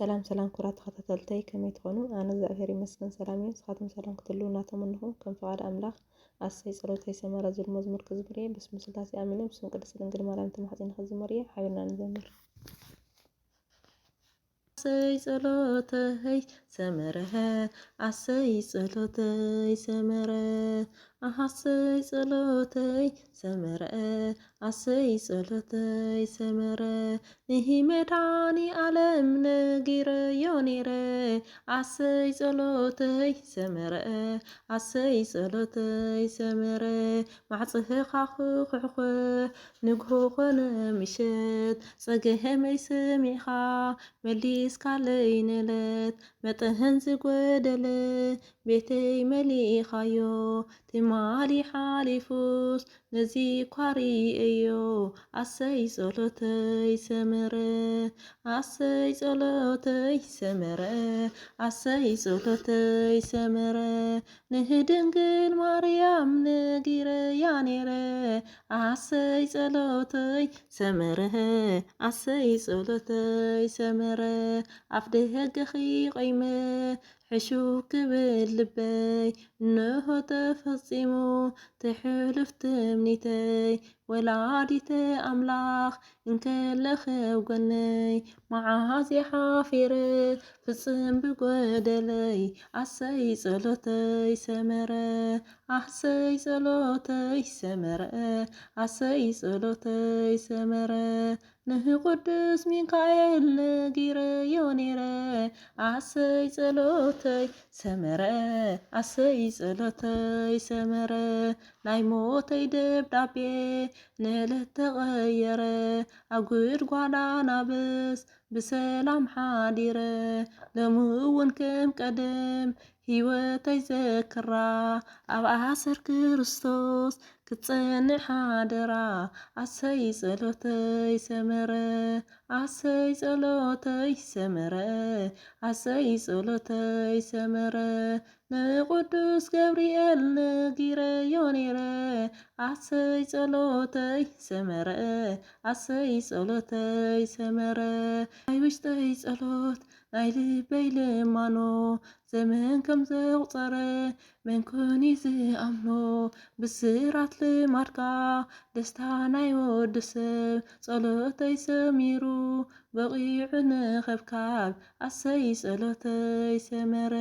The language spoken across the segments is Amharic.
ሰላም ኩራት ተኸታተልተይ ከመይ ትኾኑ? ኣነ እግዚአብሔር ይመስገን ሰላም እየ። ንስኻትኩም ሰላም ክትህልው እናተመንኹም ከም ፈቃድ ኣምላኽ ኣሰይ ጸሎተይ ሰመረ ዝብል መዝሙር ክዝምር እየ። በስመ ስላሴ ኣሚን ብስም ቅድስት ድንግል ማርያም ተማሕፂነ ክዝምር እየ። ሓቢርና ንዘምር። አሰይ ጸሎተይ ሰመረ አሰይ ጸሎተይ ሰመረ አሰይ ጸሎተይ ሰመረ አሰይ ጸሎተይ ሰመረ ንሂ መድኃኒ ዓለም ነጊረዮ ነይረ አሰይ ጸሎተይ ሰመረ አሰይ ጸሎተይ ሰመረ ማዕጽህኻ ክሕኮ ንግሆ ኮነ ምሸት ጸገመይ ሰሚዕኻ መሊስካለይ ንለት መጠህን ዝጐደለ ቤተይ መሊኻዮ ትማሊ ሓሊፉስ ነዚ ኳሪእዮ አሰይ ጸሎተይ ሰመረ አሰይ ጸሎተይ ሰመረ አሰይ ጸሎተይ ሰመረ ንህድንግል ማርያም ነጊረያ ነይረ አሰይ ጸሎተይ ሰመረ አሰይ ጸሎተይ ሰመረ ኣፍደገኺ ቆይመ ሕሹክ ክብል ልበይ እንሆ ተፈጺሙ ትሕልፍ ትምኒተይ ወላዲተ ኣምላኽ እንከለኸ ጎነይ መዓዝ ሓፊረ ፍጽም ብጐደለይ ኣሰይ ጸሎተይ ሰመረ ኣሰይ ጸሎተይ ሰመረ ኣሰይ ጸሎተይ ሰመረ ንቅዱስ ሚካኤል ነጊረዮ ነይረ ኣሰይ ጸሎተይ ሰመረ ኣሰይ ጸሎተይ ሰመረ ናይ ሞተይ ደብዳቤ ንዕለት ተቐየረ ኣብ ጉድጓዳ ናብስ ብሰላም ሓዲረ ሎሚ እውን ከም ቀደም ህይወተይ ዘክራ ኣብ ኣሰር ክርስቶስ ክትጸንዕ ሓደራ ኣሰይ ጸሎተይ ሰመረ ኣሰይ ጸሎተይ ሰመረ ኣሰይ ጸሎተይ ሰመረ ንቅዱስ ገብርኤል ነጊረዮ ነይረ ኣሰይ ጸሎተይ ሰመረ ኣሰይ ጸሎተይ ሰመረ ናይ ውሽጠይ ጸሎት ናይ ልበይ ልማኖ ዘመን ከም ዘቁፀረ መን ኮኒ ዝኣምኖ ብስራት ልማድካ ደስታ ናይ ወዲ ሰብ ጸሎተይ ሰሚሩ በቂዑ ንኸብካብ ኣሰይ ጸሎተይ ሰመረ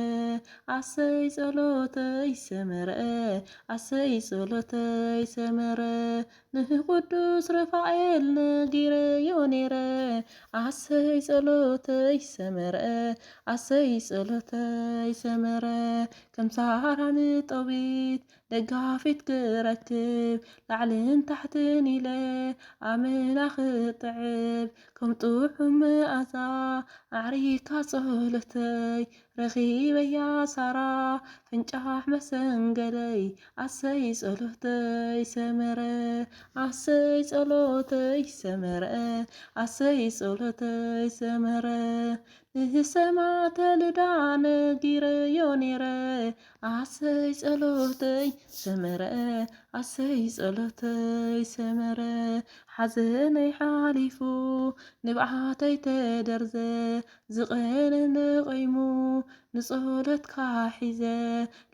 ኣሰይ ጸሎተይ ሰመረ ኣሰይ ጸሎተይ ሰመረ ንቅዱስ ረፋኤል ነጊረዮ ነይረ ኣሰይ ጸሎተይ ሰመረ ኣሰይ ጸሎተይ ሰመረ ከም ሳራ ንጠቢት ደጋፊት ክረክብ ላዕልን ታሕትን ኢለ ኣመና ክጥዕብ ከም ጥዑም መዓዛ ኣዕሪካ ጸሎተይ ረኺበያ ሳራ ፍንጫሕ መሰንገለይ ኣሰይ ጸሎተይ ሰመረ ኣሰይ ጸሎተይ ሰመረ ኣሰይ ጸሎተይ ሰመረ ንሰማዕተ ልዳ ነጊረዮ ነይረ ኣሰይ ጸሎተይ ሰመረ ኣሰይ ጸሎተይ ሰመረ ሓዘነይ ሓሊፉ ንብዓተይ ተደርዘ ዝቐነነ ቆይሙ ንጸሎትካ ሒዘ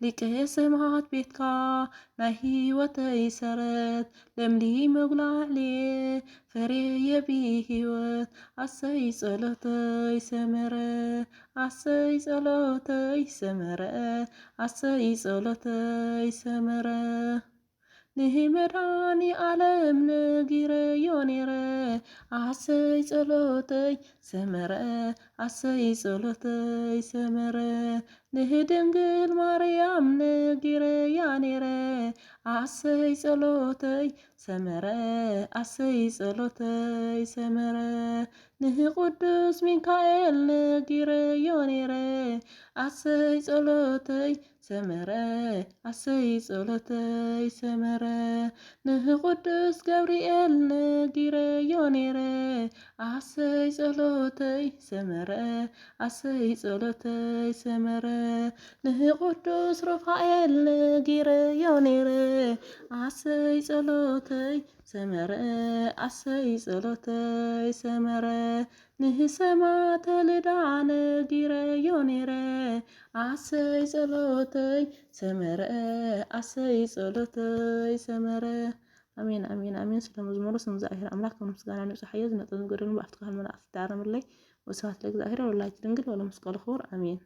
ሊቀ ሰማዕት ቤትካ ናይ ህይወተይ ሰረት ለምሊመ ጉላዕልየ ፈርየ ብሂወት ኣሰይ ጸሎተይ ሰመረ ኣሰይ ጸሎተይ ሰመረ ኣሰይ ጸሎተይ ሰመረ ንመድኃኒ ዓለም ነጊረዮ ነይረ ኣሰይ ጸሎተይ ሰመረ ኣሰይ ጸሎተይ ሰመረ ንድንግል ማርያም ነጊረያ ነይረ ኣሰይ ጸሎተይ ሰመረ ኣሰይ ጸሎተይ ሰመረ ንቅዱስ ሚካኤል ነጊረዮ ነይረ ኣሰይ ጸሎተይ ሰመረ ኣሰይ ጸሎተይ ሰመረ ንቅዱስ ገብርኤል ነጊረዮ ነይረ ኣሰይ ጸሎተይ ሰመረ ኣሰይ ጸሎተይ ሰመረ ንቅዱስ ሩፋኤል ነጊረዮ ነይረ ኣሰይ ጸሎተይ ጸሎተይ ሰመረ አሰይ ጸሎተይ ሰመረ ንህሰማ ተልዳነ ጊረዮ ነይረ አሰይ ጸሎተይ ሰመረ አሰይ ጸሎተይ ሰመረ አሜን አሜን አሜን። ስለ መዝሙሩ ስም እግዚአብሔር አምላክ ከምስጋና ንጹሕ ሕያው ዝነጥን ገደሉ በአፍትካል መላእክት ተዓረምለይ ወስብሐት ለእግዚአብሔር ወለወላዲቱ ድንግል ወለመስቀሉ ክቡር አሜን።